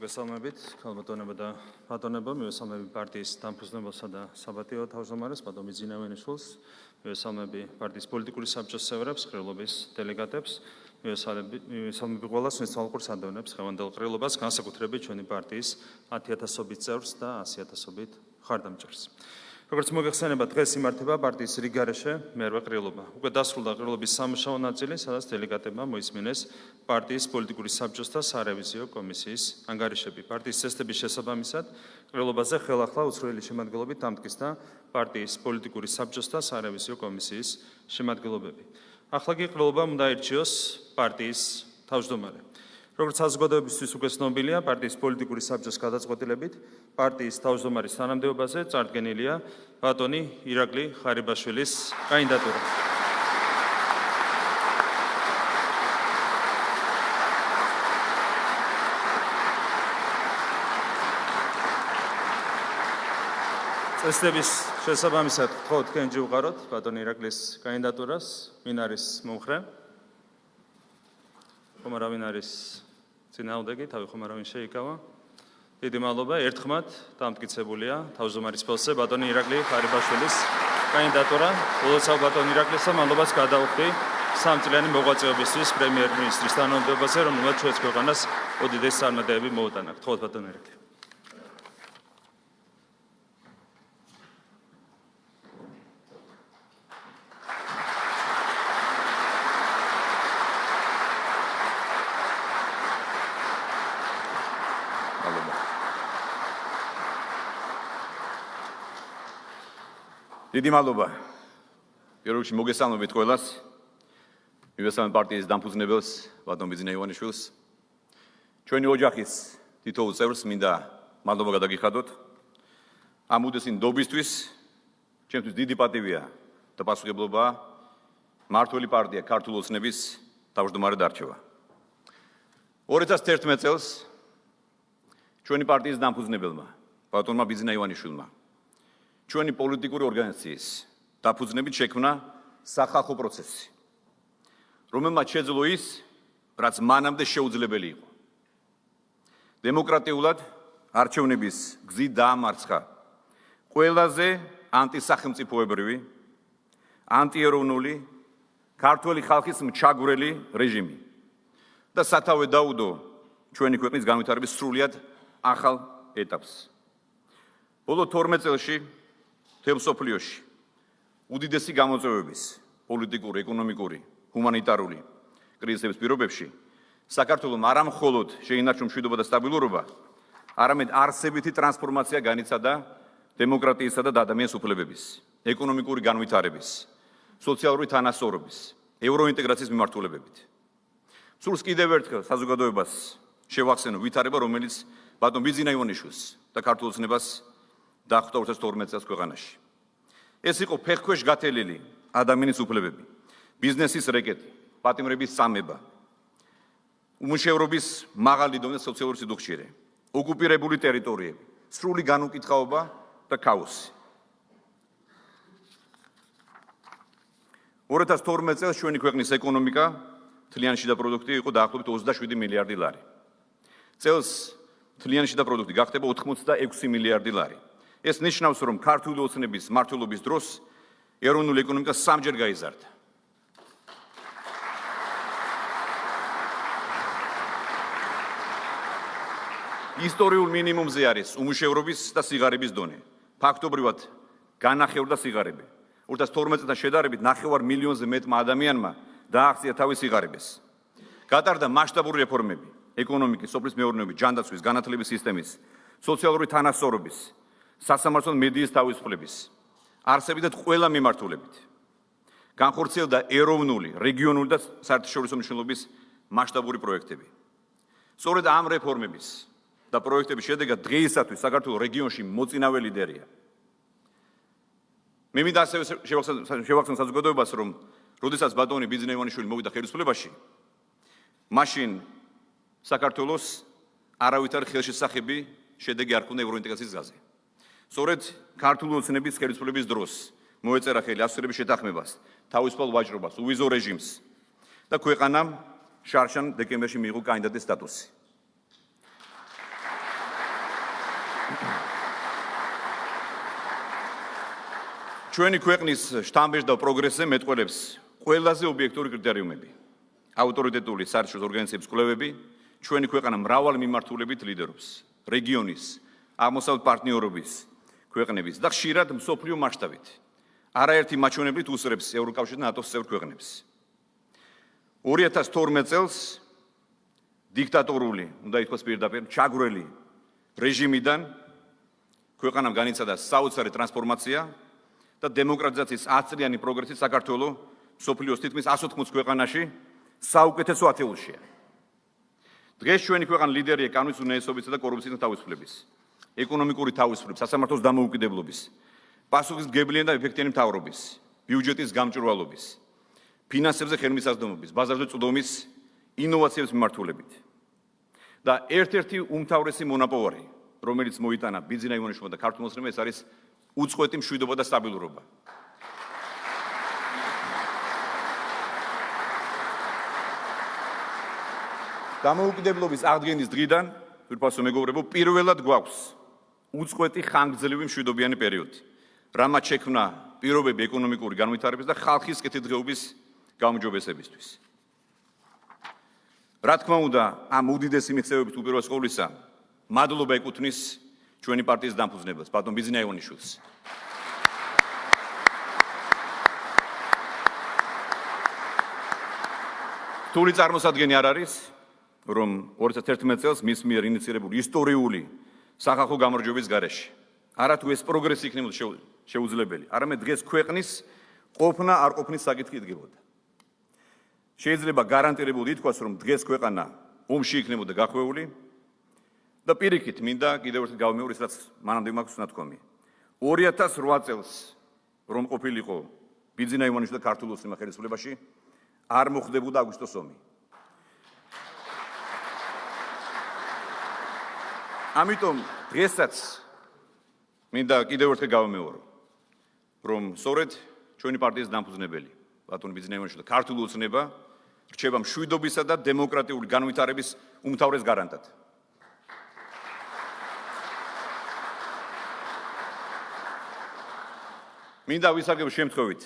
მოგესალმებით, ქალბატონებო და ბატონებო, მივესალმები პარტიის დამფუძნებელსა და საბატიო თავმჯდომარეს, ბატონ მიძინავენიშვილს, მივესალმები პარტიის პოლიტიკური საბჭოს წევრებს, ყრილობის დელეგატებს, მივესალმები ყველა სვეტსალყურ სანდოვნებს, ხევანდელ ყრილობას, განსაკუთრებით ჩვენი პარტიის 10,000-ობით წევრს და 100,000-ობით მხარდამჭერს. როგორც მოგეხსენება, დღეს იმართება პარტიის რიგგარეშე მერვე ყრილობა. უკვე დასრულდა ყრილობის სამუშაო ნაწილი, სადაც დელეგატებმა მოისმინეს პარტიის პოლიტიკური საბჭოს და სარევიზიო კომისიის ანგარიშები. პარტიის წესდების შესაბამისად, ყრილობაზე ხელახლა უცვლელი შემადგენლობით დამტკიცდა პარტიის პოლიტიკური საბჭოს და სარევიზიო კომისიის შემადგენლობები. ახლა კი ყრილობამ უნდა აირჩიოს პარტიის თავმჯდომარე. როგორც საზოგადოებისთვის უკვე ცნობილია, პარტიის პოლიტიკური საბჭოს გადაწყვეტილებით პარტიის თავმჯდომარის თანამდებობაზე წარდგენილია ბატონი ირაკლი ხარიბაშვილის კანდიდატურა. წესდების შესაბამისად გთხოვთ თქვენ ჯივყაროთ ბატონი ირაკლის კანდიდატურას. ვინ არის მომხრე? ხომ არავინ არის წინააღმდეგი, თავი ხომ არავინ შეიკავა. დიდი მადლობა, ერთხმად დამტკიცებულია თავმჯდომარის პოსტზე ბატონი ირაკლი ხარიბაშვილის კანდიდატურა. ულოცავ ბატონ ირაკლისს მადლობას გადავხდი სამწლიანი მოღვაწეობისთვის პრემიერ-მინისტრის თანამდებობაზე, რომელმაც ჩვენს ქვეყანას უდიდესი წარმატებები მოუტანა. გთხოვთ ბატონ ირაკლი. დიდი მადლობა. პირველ რიგში მოგესალმებით ყველას. მივესალმებ პარტიის დამფუძნებელს, ბატონ ბიძინა ივანიშვილს. ჩვენი ოჯახის თითოეულ წევრს მინდა მადლობა გადაგიხადოთ. ამ უდიდესი ნდობისთვის ჩემთვის დიდი პატივია და პასუხისმგებლობაა მმართველი პარტია ქართული ოცნების თავმჯდომარე დარჩევა. 2011 წელს ჩვენი პარტიის დამფუძნებელმა, ბატონმა ბიძინა ივანიშვილმა ჩვენი პოლიტიკური ორგანიზაციის დაფუძნებით შექმნა სახალხო პროცესი, რომელმაც შეძლო ის, რაც მანამდე შეუძლებელი იყო. დემოკრატიულად არჩევნების გზით დაამარცხა ყველაზე ანტისახელმწიფოებრივი, ანტიეროვნული, ქართველი ხალხის მჩაგვრელი რეჟიმი და სათავე დაუდო ჩვენი ქვეყნის განვითარების სრულიად ახალ ეტაპს. ბოლო 12 წელში მთელ მსოფლიოში უდიდესი გამოწვევების, პოლიტიკური, ეკონომიკური, ჰუმანიტარული კრიზისების პირობებში საქართველოს არა მხოლოდ შეინარჩუნა მშვიდობა და სტაბილურობა, არამედ არსებითი ტრანსფორმაცია განიცადა დემოკრატიისა და ადამიანის უფლებების, ეკონომიკური განვითარების, სოციალური თანასწორობის, ევროინტეგრაციის მიმართულებებით. სულს კიდევ ერთხელ საზოგადოებას შევახსენო ვითარება, რომელიც ბატონ ბიძინა ივანიშვილს და ქართულ ოცნებას დახვდა 2012 წელს ქვეყანაში. ეს იყო ფეხქვეშ გათელილი ადამიანის უფლებები, ბიზნესის რეკეტი, პატიმრების წამება, უმუშევრობის მაღალი დონის სოციალური სიდუხჭირე, ოკუპირებული ტერიტორიები, სრული განუკითხაობა და ქაოსი. 2012 წელს ჩვენი ქვეყნის ეკონომიკა მთლიანი შიდა პროდუქტი იყო დაახლოებით 27 მილიარდი ლარი. წელს მთლიანი შიდა პროდუქტი გახდება 86 მილიარდი ლარი. ეს ნიშნავს, რომ ქართული ოცნების მმართველობის დროს ეროვნული ეკონომიკა სამჯერ გაიზარდა. ისტორიულ მინიმუმზე არის უმუშევრობის და სიღარიბის დონე. ფაქტობრივად განახევრდა სიღარიბე. 2012 წელთან შედარებით 9 მილიონზე მეტმა ადამიანმა დააღწია თავის სიღარიბეს. გატარდა მასშტაბური რეფორმები ეკონომიკის, სოფლის მეურნეობის, ჯანდაცვის, განათლების სისტემის, სოციალური თანასწორობის, სასამართლო მედიის თავისუფლების, არსებითად ყველა მიმართულებით. განხორციელდა ეროვნული, რეგიონული და საერთაშორისო მნიშვნელობის მასშტაბური პროექტები. სწორედ ამ რეფორმების და პროექტების შედეგად დღეისათვის საქართველოს რეგიონში მოწინავე ლიდერია. მე მინდა ასევე შევახსენო საზოგადოებას, რომ როდესაც ბატონი ბიძინა ივანიშვილი მოვიდა ხელისუფლებაში, მაშინ საქართველოს არავითარი ხელშესახები შედეგი არ ჰქონდა ევროინტეგრაციის გზაზე. სწორედ ქართული ოცნების ხელისუფლების დროს მოეწერა ხელი ასოცირების შეთანხმებას, თავისუფალ ვაჭრობას, უვიზო რეჟიმს და ქვეყანამ შარშან დეკემბერში მიიღო კანდიდატის სტატუსი. ჩვენი ქვეყნის შთამბეჭ და პროგრესზე მეტყველებს ყველაზე ობიექტური კრიტერიუმები. ავტორიტეტული საერთაშორისო ორგანიზაციების კვლევები, ჩვენი ქვეყანა მრავალი მიმართულებით ლიდერობს, რეგიონის, აღმოსავლეთ პარტნიორობის ქვეყნების და ხშირად მსოფლიო მასშტაბით. არაერთი მაჩვენებლით უსწრებს ევროკავშირს და ნატოს წევრ ქვეყნებს. 2012 წელს დიქტატორული, უნდა ითქვას პირდაპირ, ჩაგვრელი რეჟიმიდან ქვეყანამ განიცადა საოცარი ტრანსფორმაცია და დემოკრატიზაციის 10 წლიანი პროგრესით საქართველოს მსოფლიოს თითქმის 180 ქვეყანაში საუკეთესო ათეულშია. დღეს ჩვენი ქვეყანა ლიდერია კანონის უნაესობისა და კორუფციის თავისუფლების, ეკონომიკური თავისუფლების, სასამართლოს დამოუკიდებლობის, პასუხისმგებლიანი და ეფექტიანი მთავრობის, ბიუჯეტის გამჭვირვალობის, ფინანსებზე ხელმისაწვდომობის, ბაზარზე წვდომის, ინოვაციების მიმართულებით. და ერთ-ერთი უმთავრესი მონაპოვარი, რომელიც მოიტანა ბიძინა ივანიშვილმა და ქართულ ოცნებამ, ეს არის უწყვეტი მშვიდობა და სტაბილურობა. დამოუკიდებლობის აღდგენის დღიდან, თვითფასო მეგობრებო, პირველად გვაქვს უწყვეტი ხანგრძლივი მშვიდობიანი პერიოდი, რამაც შექმნა პირობები ეკონომიკური განვითარების და ხალხის კეთილდღეობის გაუმჯობესებისთვის. რა თქმა უნდა, ამ უდიდესი მიღწევებით უპირველეს ყოვლისა, მადლობა ეკუთვნის ჩვენი პარტიის დამფუძნებელს, ბატონ ბიძინა ივანიშვილს. რთული წარმოსადგენი არ არის, რომ 2011 წელს მის მიერ ინიციირებული ისტორიული სახალხო გამარჯვების გარეშე არათუ ეს პროგრესი იქნებოდა შეუძლებელი, არამედ დღეს ქვეყნის ყოფნა არ ყოფნის საკითხი იდგებოდა. შეიძლება გარანტირებულად ითქვას, რომ დღეს ქვეყანა ომში იქნებოდა გახვეული და პირიქით მინდა კიდევ ერთხელ გავიმეორო ის, რაც მანამდე მაქვს ნათქვამი. 2008 წელს რომ ყოფილიყო ბიძინა ივანიშვილი და ქართული ოცნება ხელისუფლებაში, არ მოხდებოდა აგვისტოს ომი. ამიტომ დღესაც მინდა კიდევ ერთხელ გავიმეორო, რომ სწორედ ჩვენი პარტიის დამფუძნებელი ბატონ ბიძინა ივანიშვილი და ქართული ოცნება რჩება მშვიდობისა და დემოკრატიული განვითარების უმთავრეს გარანტად. მინდა ვისაგებ შემთხვევით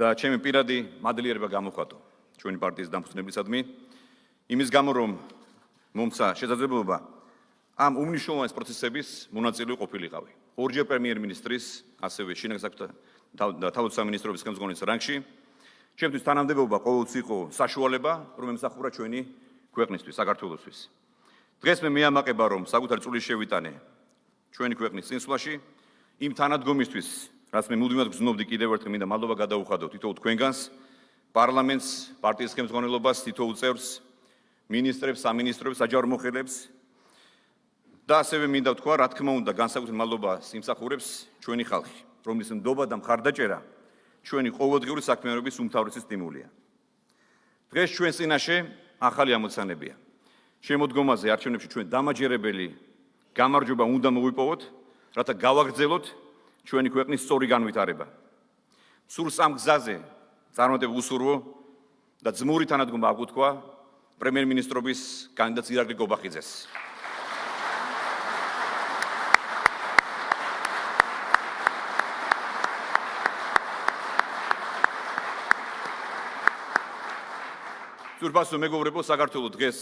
და ჩემი პირადი მადლიერება გამოხატო ჩვენი პარტიის დამფუძნებლისადმი, იმის გამო, რომ მომცა შესაძლებლობა ამ უმნიშვნელოვანეს პროცესების მონაწილე ყოფილიყავი. ორჯერ პრემიერ-მინისტრის, ასევე შინაგან საქმეთა და თავდაცვის სამინისტროს ხელმძღვანელის რანგში. ჩემთვის თანამდებობა ყოველთვის იყო საშუალება, რომ ემსახურა ჩვენი ქვეყნისთვის, საქართველოსთვის. დღეს მე მეამაყება, რომ საკუთარი წვლილი შევიტანე ჩვენი ქვეყნის წინსვლაში, იმ თანადგომისთვის, რაც მე მუდმივად გრძნობდი, კიდევ ერთხელ მინდა მადლობა გადაუხადო თითოეულ თქვენგანს, პარლამენტს, პარტიის ხელმძღვანელობას, თითოეულ წევრს, მინისტრებს, სამინისტროებს, საჯარო მოხელეებს და ასევე მინდა ვთქვა, რა თქმა უნდა, განსაკუთრებით მადლობას იმსახურებს ჩვენი ხალხი, რომლის ნდობა და მხარდაჭერა ჩვენი ყოველდღიური საქმიანობის უმთავრესი სტიმულია. დღეს ჩვენს წინაშე ახალი ამოცანებია. შემოდგომაზე არჩევნებში ჩვენ დამაჯერებელი გამარჯვება უნდა მოვიპოვოთ, რათა გავაგრძელოთ ჩვენი ქვეყნის სწორი განვითარება. სულ სამ გზაზე წარმატებულ უსურვო და ძმური თანადგომა აღუთქვა პრემიერ-მინისტრობის კანდიდატს ირაკლი გობახიძეს. სურპასო მეგობრებო, საქართველოს დღეს,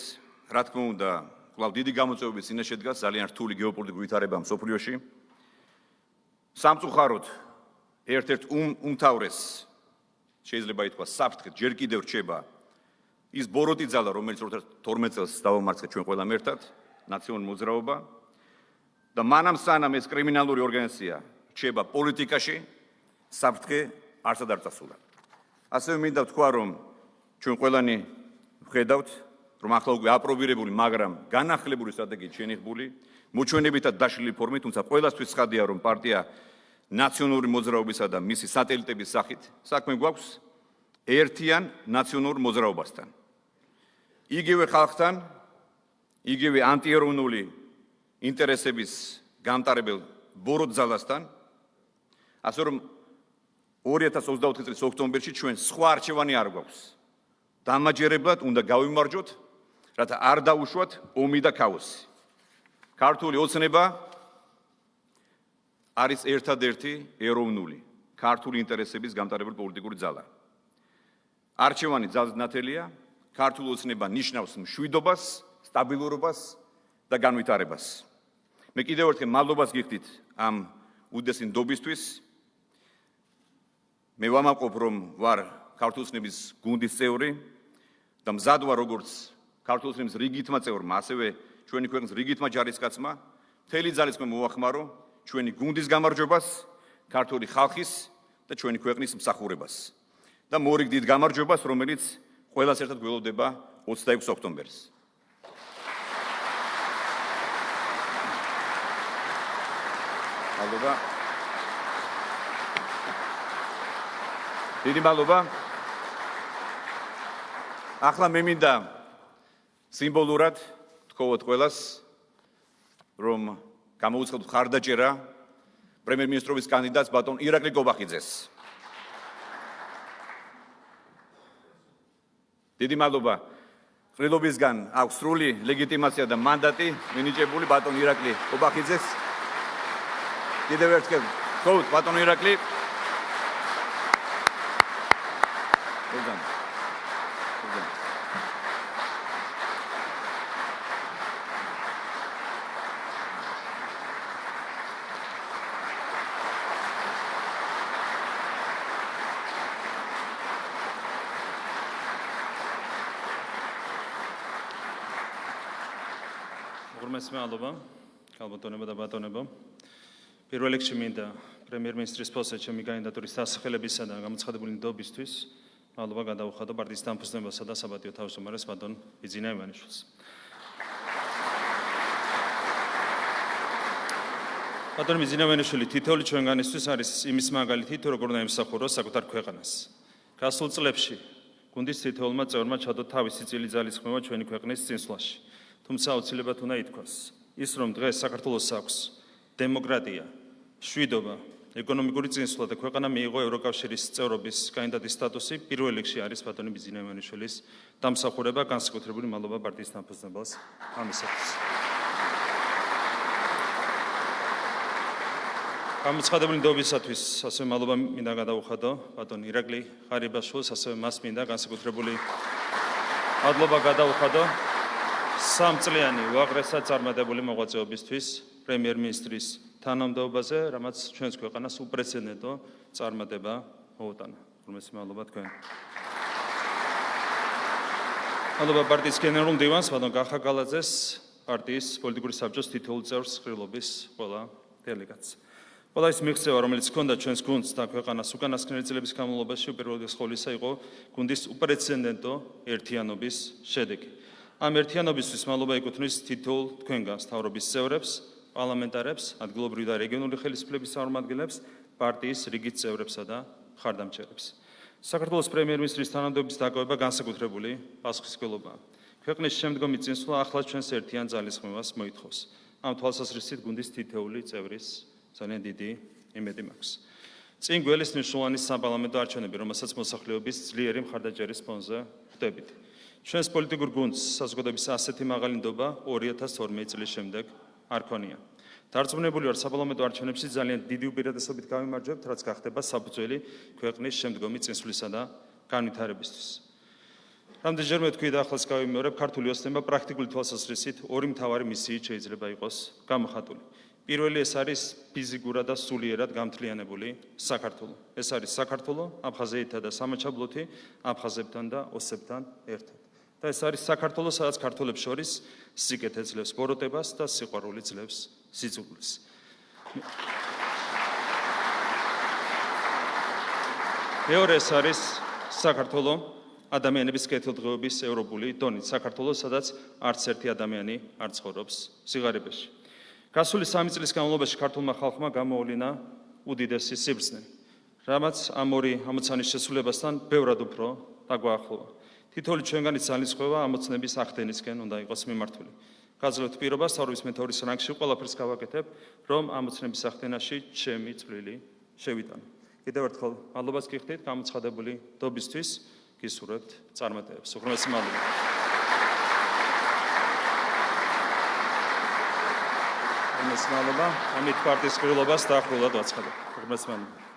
რა თქმა უნდა, კვლავ დიდი გამოწვევების წინაშე დგას ძალიან რთული გეოპოლიტიკური ვითარება მსოფლიოში. სამწუხაროდ, ერთ-ერთ უმთავრეს შეიძლება ითქვას საფრთხედ ჯერ კიდევ რჩება ის ბოროტი ძალა, რომელიც 12 წელს დავამარცხეთ ჩვენ ყველამ ერთად, ნაციონალური მოძრაობა და მანამ სანამ ეს კრიმინალური ორგანიზაცია რჩება პოლიტიკაში, საფრთხე არსად არ წასულა. ასევე მინდა ვთქვა, რომ ჩვენ ყველანი ვხედავთ, რომ ახლა უკვე აპრობირებული, მაგრამ განახლებული სტრატეგიით შენიღბული, მოჩვენებითად დაშლილი ფორმით, თუმცა ყველასთვის ცხადია, რომ პარტია ნაციონალური მოძრაობისა და მისი სატელიტების სახით საქმე გვაქვს ერთიან ნაციონალურ მოძრაობასთან. იგივე ხალხთან, იგივე ანტიეროვნული ინტერესების გამტარებელ ბოროტ ძალასთან, ასე რომ 2024 წლის ოქტომბერში ჩვენ სხვა არჩევანი არ გვაქვს. დამაჯერებლად უნდა გავიმარჯვოთ, რათა არ დაუშვათ ომი და ქაოსი. ქართული ოცნება არის ერთადერთი ეროვნული, ქართული ინტერესების გამტარებელი პოლიტიკური ძალა. არჩევანი ძალზედ ნათელია, ქართული ოცნება ნიშნავს მშვიდობას, სტაბილურობას და განვითარებას. მე კიდევ ერთხელ მადლობას გიხდით ამ უდიდესი ნდობისთვის. მე ვამაყობ, რომ ვარ ქართული ოცნების გუნდის წევრი და მზად ვარ როგორც ქართული ოცნების რიგითმა წევრმა, ასევე ჩვენი ქვეყნის რიგითმა ჯარისკაცმა, მთელი ძალით მოვახმარო ჩვენი გუნდის გამარჯვებას, ქართული ხალხის და ჩვენი ქვეყნის მსახურებას და მორიგ დიდ გამარჯვებას, რომელიც ყველას ერთად გველოდება 26 ოქტომბერს. მადლობა. დიდი მადლობა. ახლა მე მინდა სიმბოლურად ვთხოვოთ ყველას, რომ გამოუცხადოთ ხარდაჭერა პრემიერ-მინისტრობის კანდიდატს ბატონ ირაკლი გობახიძეს. დიდი მადლობა. ყრილობისგან აქვს სრული ლეგიტიმაცია და მანდატი მინიჭებული ბატონ ირაკლი გობახიძეს. კიდევ ერთხელ ვთხოვთ ბატონ ირაკლი. მადლობა, ქალბატონებო და ბატონებო. პირველ რიგში მინდა პრემიერ-მინისტრის პოსტზე ჩემი კანდიდატურის დასახელებისა და გამოცხადებული ნდობისთვის მადლობა გადაუხადო პარტიის დამფუძნებელსა და საბატიო თავმჯდომარეს ბატონ ბიძინა ივანიშვილს. ბატონ ბიძინა ივანიშვილი თითოეული ჩვენგანისთვის არის იმის მაგალითი, თუ როგორ უნდა ემსახუროს საკუთარ ქვეყანას. გასულ წლებში გუნდის თითოეულმა წევრმა ჩადო თავისი წილი ძალისხმევა ჩვენი ქვეყნის წინსვლაში. თუმცა აუცილებლად უნდა ითქვას, ის რომ დღეს საქართველოს აქვს დემოკრატია, მშვიდობა, ეკონომიკური წინსვლა და ქვეყანა მიიღო ევროკავშირის წევრობის კანდიდატის სტატუსი, პირველ რიგში არის ბატონი ბიძინა ივანიშვილის დამსახურება, განსაკუთრებული მადლობა პარტიის დამფუძნებელს ამისათვის. გამოცხადებული ნდობისათვის ასევე მადლობა მინდა გადაუხადო ბატონ ირაკლი ღარიბაშვილს, ასევე მას მინდა განსაკუთრებული მადლობა გადაუხადო სამწლიანი უაღრესად წარმატებული მოღვაწეობისთვის პრემიერ-მინისტრის თანამდებობაზე, რამაც ჩვენს ქვეყანას უპრეცედენტო წარმატება მოუტანა. რომელს მადლობა თქვენ. მადლობა პარტიის გენერალურ მდივანს ბატონ გახაკალაძეს, პარტიის პოლიტიკური საბჭოს თითოეულ წევრს, ყრილობის ყველა დელეგატს. ყველა ის მიღწევა, რომელიც ჰქონდა ჩვენს გუნდს და ქვეყანას უკანასკნელი წლების განმავლობაში, უპირველეს ყოვლისა იყო გუნდის უპრეცედენტო ერთიანობის შედეგი. ამ ერთიანობისთვის მადლობა ეკუთვნის თითოეულ თქვენგანს, მთავრობის წევრებს, პარლამენტარებს, ადგილობრივი და რეგიონული ხელისუფლების წარმომადგენლებს, პარტიის რიგით წევრებსა და მხარდამჭერებს. საქართველოს პრემიერ-მინისტრის თანამდებობის დაკავება განსაკუთრებული პასუხისმგებლობაა. ქვეყნის შემდგომი წინსვლა ახლა ჩვენს ერთიან ძალისხმევას მოითხოვს. ამ თვალსაზრისით გუნდის თითოეული წევრის ძალიან დიდი იმედი მაქვს. წინ გველის მნიშვნელოვანი საპარლამენტო არჩევნები, რომელსაც მოსახლეობის ძლიერი მხარდაჭერის ფონზე ხვდებით. ჩვენს პოლიტიკურ გუნდს საზოგადოების ასეთი მაღალი ნდობა 2012 წლის შემდეგ არ ქონია. დარწმუნებული ვარ, საპარლამენტო არჩევნებში ძალიან დიდი უპირატესობით გავიმარჯვებთ, რაც გახდება საფუძველი ქვეყნის შემდგომი წინსვლისა და განვითარებისთვის. რამდენჯერმე თქვი და ახლაც გავიმეორებ, ქართული ოცნება პრაქტიკული თვალსაზრისით ორი მთავარი მისიით შეიძლება იყოს გამოხატული. პირველი ეს არის ფიზიკურად და სულიერად გამთლიანებული საქართველო. ეს არის საქართველო აფხაზეთთან და სამაჩაბლოთი, აფხაზებთან და ოსებთან ერთად. და ეს არის საქართველო, სადაც ქართველებს შორის სიკეთე ძლევს ბოროტებას და სიყვარული ძლევს სიძულვილს. მეორე ეს არის საქართველო ადამიანების კეთილდღეობის ევროპული დონით. საქართველო, სადაც არც ერთი ადამიანი არ ცხოვრობს სიღარიბეში. გასული 3 წლის განმავლობაში ქართულმა ხალხმა გამოავლინა უდიდესი სიბრძნე, რამაც ამ ორი ამოცანის შესრულებასთან ბევრად უფრო დაგვაახლოვა. თითოეული ჩვენგანი ძალისხმევა ამოცნების ახდენისკენ უნდა იყოს მიმართული. გაძლევთ პირობას თავის მეთაურის რანგში ყველაფერს გავაკეთებ, რომ ამოცნების ახდენაში ჩემი წვლილი შევიტანო. კიდევ ერთხელ მადლობას გიხდით გამოცხადებული დობისთვის, გისურვებთ წარმატებებს. უღრმესი მადლობა. ამით პარტიის ყრილობას დაახლოებით ვაცხადებ. უღრმესი მადლობა.